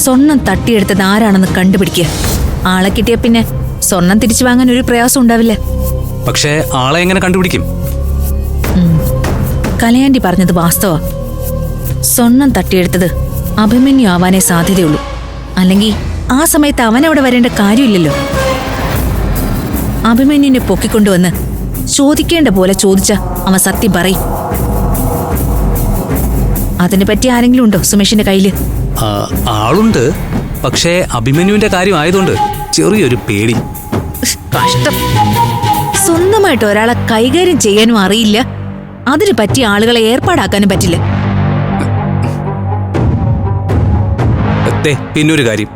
സ്വർണം തട്ടിയെടുത്തത് ആരാണെന്ന് കണ്ടുപിടിക്കുക. ആളെ കിട്ടിയ പിന്നെ സ്വർണം തിരിച്ചു വാങ്ങാൻ ഒരു പ്രയാസം ഉണ്ടാവില്ല. പക്ഷേ ആളെ എങ്ങനെ കണ്ടുപിടിക്കും? കലയാണ്ടി പറഞ്ഞത് വാസ്തവ. സ്വർണം തട്ടിയെടുത്തത് അഭിമന്യു ആവാനേ സാധ്യതയുള്ളൂ. അല്ലെങ്കിൽ ആ സമയത്ത് അവനവിടെ വരേണ്ട കാര്യമില്ലല്ലോ. അഭിമന്യുവിനെ പൊക്കിക്കൊണ്ടുവന്ന് ചോദിക്കേണ്ട പോലെ ചോദിച്ച അവൻ സത്യം പറയും. അതിനെ പറ്റി ആരെങ്കിലും ഉണ്ടോ സുമേഷിന്റെ കയ്യില്? ആളുണ്ട്. പക്ഷേ അഭിമന്യുവിന്റെ കാര്യം ആയതുകൊണ്ട് ചെറിയൊരു പേടി. കഷ്ടം. സ്വന്തമായിട്ട് ഒരാളെ കൈകാര്യം ചെയ്യാനും അറിയില്ല, അതിന് പറ്റിയ ആളുകളെ ഏർപ്പാടാക്കാനും പറ്റില്ല. പിന്നൊരു കാര്യം,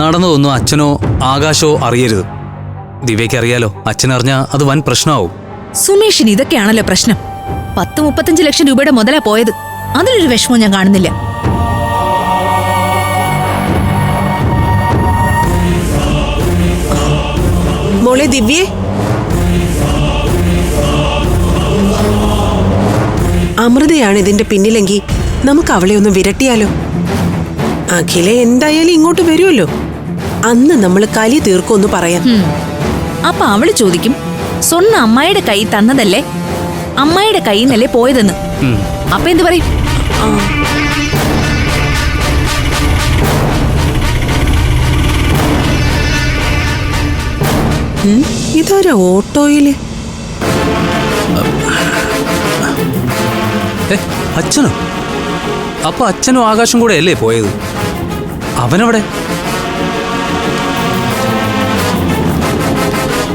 നടന്നതൊന്നും അച്ഛനോ ആകാശോ അറിയരുത്. ദിവ്യയ്ക്ക് അറിയാലോ, അച്ഛനറിഞ്ഞാൽ അത് വൻ പ്രശ്നമാവും. സുമേഷിന് ഇതൊക്കെയാണല്ലോ പ്രശ്നം. 10-35 ലക്ഷം രൂപയുടെ മുതലാ പോയത്. അതിലൊരു വിഷമവും ഞാൻ കാണുന്നില്ല. മോളെ ദിവ്യേ, അമൃതയാണ് ഇതിന്റെ പിന്നിലെങ്കിൽ നമുക്ക് അവളെ ഒന്ന് വിരട്ടിയാലോ? അഖില എന്തായാലും ഇങ്ങോട്ട് വരുമല്ലോ, അന്ന് നമ്മൾ കലി തീർക്കൊന്ന് പറയാം. അപ്പൊ അവള് ചോദിക്കും, സ്വർണ്ണ അമ്മായിയുടെ കൈ തന്നതല്ലേ, അമ്മായിയുടെ കൈ നിന്നല്ലേ പോയതെന്ന്. അപ്പൊ എന്ത് പറയും? ഇതാരാ ഓട്ടോയില്? അച്ഛനോ? അപ്പൊ അച്ഛനും ആകാശം കൂടെ അല്ലേ പോയത്? അവനവിടെ?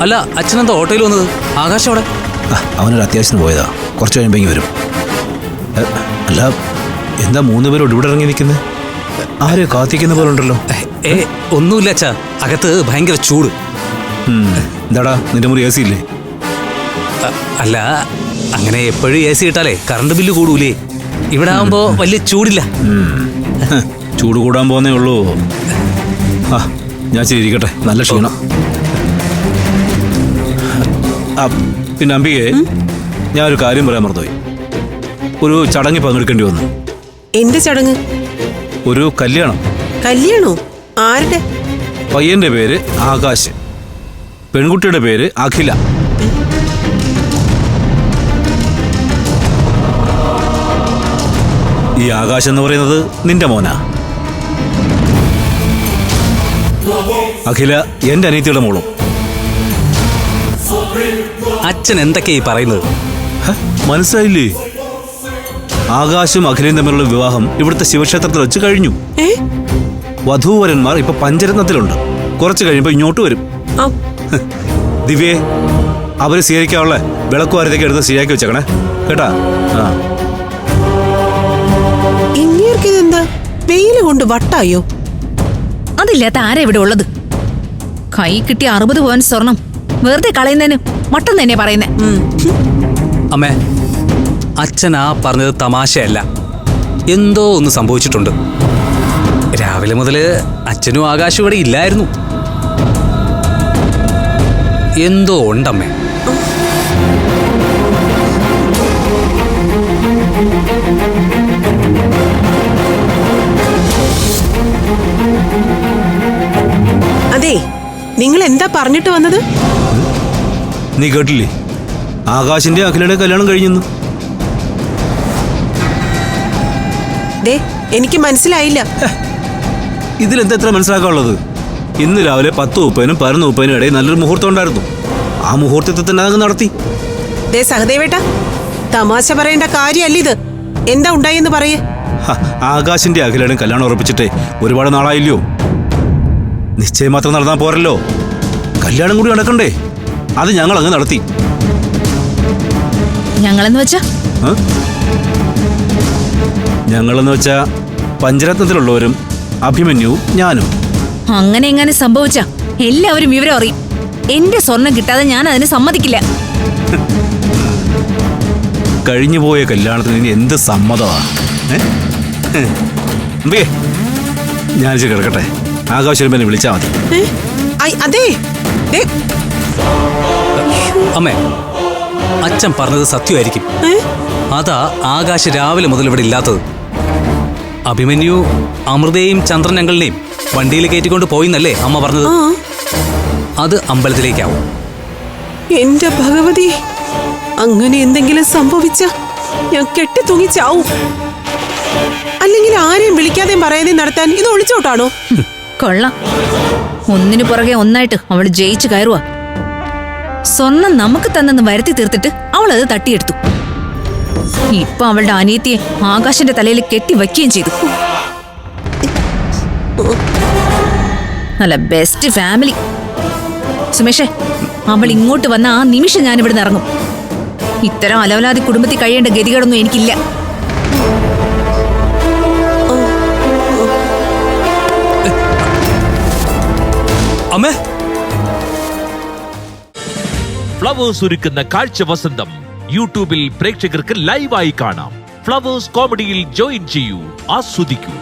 അല്ല, അച്ഛനെന്താ ഓട്ടോയിൽ വന്നത്? ആകാശം അവിടെ? അവനൊരു അത്യാവശ്യം പോയതാ, കുറച്ച് കഴിയുമ്പോ വരും. അല്ല, എന്താ 3 പേരോട് ഇവിടെ ഇറങ്ങി നിൽക്കുന്നത്? ആരെ കാത്തിക്കുന്ന പോലെ ഉണ്ടല്ലോ. ഒന്നുമില്ല അച്ഛാ, അകത്ത് ഭയങ്കര ചൂട്. എന്താടാ, നിന്റെ മുറി AC ഇല്ലേ? അല്ല, അങ്ങനെ എപ്പോഴും AC ഇട്ടാലേ കറണ്ട് ബില്ല് കൂടൂലേ. ഇവിടെ ആവുമ്പോ വലിയ ചൂടില്ല. ചൂട് കൂടാൻ പോന്നേ ഉള്ളൂ. ഞാൻ ഇരിക്കട്ടെ, നല്ല ക്ഷീണം. പിന്നെ അംബികയെ, ഞാനൊരു കാര്യം പറയാൻ മറന്നുപോയി. ഒരു ചടങ്ങിൽ പങ്കെടുക്കേണ്ടി വന്നു. എന്ത് ചടങ്ങ്? ഒരു കല്യാണം. കല്യാണോ? ആരുടെ? പയ്യന്റെ പേര് ആകാശ്, പെൺകുട്ടിയുടെ പേര് അഖില. ഈ ആകാശ് എന്ന് പറയുന്നത് നിന്റെ മോനാ. അഖില എന്റെ അനിയത്തിയുടെ മോളും. അച്ഛൻ എന്തൊക്കെയാ ഈ പറയുന്നത്? മനസ്സിലായില്ലേ? ആകാശും അഖിലയും തമ്മിലുള്ള വിവാഹം ഇവിടുത്തെ ശിവക്ഷേത്രത്തിൽ വെച്ച് കഴിഞ്ഞു. വധൂവരന്മാർ ഇപ്പൊ പഞ്ചരത്നത്തിലുണ്ട്. കുറച്ച് കഴിയുമ്പോ ഇങ്ങോട്ട് വരും. ദിവ്യേ, അവര് സ്വീകരിക്കാനുള്ള വിളക്കുവാരത്തേക്ക് എടുത്ത് ശരിയാക്കി വെച്ചേക്കണേ, കേട്ടാ? ഇങ്ങേർക്കിതെന്താ വെയില് കൊണ്ട് വട്ടായോ? അതില്ലാത്ത ആരാ ഇവിടെ ഉള്ളത്? കൈ കിട്ടിയ 60 പവൻ സ്വർണം വെറുതെ കളയുന്നതിന് മട്ടം തന്നെ പറയുന്നേ. അമ്മേ, അച്ഛൻ ആ പറഞ്ഞത് തമാശയല്ല. എന്തോ ഒന്ന് സംഭവിച്ചിട്ടുണ്ട്. രാവിലെ മുതല് അച്ഛനും ആകാശം ഇവിടെ ഇല്ലായിരുന്നു. എന്തോ ഉണ്ടമ്മേ. അതെ, നിങ്ങൾ എന്താ പറഞ്ഞിട്ട് വന്നത്? നീ കേട്ടില്ലേ? ആകാശിന്റെ അഖിലയുടെ കല്യാണം കഴിഞ്ഞെന്ന്. എനിക്ക് മനസ്സിലായില്ല. ഇതിലെന്താ എത്ര മനസ്സിലാക്കാനുള്ളത്? ഇന്ന് രാവിലെ 10:30-നും 11:30-നും ഇടയിൽ നല്ലൊരു മുഹൂർത്തം ഉണ്ടായിരുന്നു. ആ മുഹൂർത്തത്തിൽ തന്നെ അതങ്ങ് നടത്തി. സഹദേവേട്ട, തമാശ പറയേണ്ട കാര്യമല്ല ഇത്. എന്താ ഉണ്ടായെന്ന് പറയേ. ആകാശിന്റെ അഖിലയുടെ കല്യാണം ഉറപ്പിച്ചിട്ടേ ഒരുപാട് നാളായില്ലയോ? നിശ്ചയം മാത്രം നടന്നാൽ പോരല്ലോ, കല്യാണം കൂടി നടക്കണ്ടേ? അത് ഞങ്ങൾ അങ്ങ് നടത്തി. ഞങ്ങളെന്ന് വെച്ചാ പഞ്ചരത്നത്തിലുള്ളവരും അഭിമന്യുവും ഞാനും. അങ്ങനെ എങ്ങനെ സംഭവിച്ച എല്ലാവരും വിവരം അറിയും. എന്റെ സ്വർണം കിട്ടാതെ ഞാൻ അതിന് സമ്മതിക്കില്ല. കഴിഞ്ഞുപോയ കല്യാണത്തിന് ഇനി എന്ത് സമ്മതമാണ്? ഞാൻ കിടക്കട്ടെ, ആകാശം എന്നെ വിളിച്ചാൽ മതി. അതെ അമ്മേ, അച്ഛൻ പറഞ്ഞത് സത്യമായിരിക്കും. അതാ ആകാശ് രാവിലെ മുതൽ ഇവിടെ ഇല്ലാത്തത്. അഭിമന്യു അമൃതയെയും ചന്ദ്രൻ അങ്കിളിനെയും വണ്ടിയിൽ കയറ്റിക്കൊണ്ട് പോയിന്നല്ലേ അമ്മ പറഞ്ഞത്? ആ അത് അമ്പലത്തിലേക്കാവും. എന്റെ ഭഗവതി, അങ്ങനെ എന്തെങ്കിലും സംഭവിച്ച ഞാൻ കെട്ടിത്തൂങ്ങി ചാവും. അല്ലെങ്കിൽ ആരെയും വിളിക്കാതെയും പറയാതെയും നടത്താൻ ഇത് ഒളിച്ചോട്ടാണോ? കൊള്ളാം. ഒന്നിനു പുറകെ ഒന്നായിട്ട് അവൾ ജയിച്ചു കയറുക. സ്വർണം നമുക്ക് തന്നെന്ന് വരുത്തി തീർത്തിട്ട് അവൾ അത് തട്ടിയെടുത്തു. ഇപ്പൊ അവളുടെ അനിയത്തിയെ ആകാശിന്റെ തലയിൽ കെട്ടി വയ്ക്കുകയും ചെയ്തു. നല്ല ബെസ്റ്റ് ഫാമിലി. സുമേഷേ, അവൾ ഇങ്ങോട്ട് വന്ന ആ നിമിഷം ഞാൻ ഇവിടുന്ന് ഇറങ്ങും. ഇത്തരം അലവലാതി കുടുംബത്തിൽ കഴിയേണ്ട ഗതികളൊന്നും എനിക്കില്ല. അമ്മേ, ഫ്ലവേഴ്സ് ഒരുക്കുന്ന കാഴ്ച വസന്തം യൂട്യൂബിൽ പ്രേക്ഷകർക്ക് ലൈവായി കാണാം. ഫ്ലവേഴ്സ് കോമഡിയിൽ ജോയിൻ ചെയ്യൂ, ആസ്വദിക്കൂ.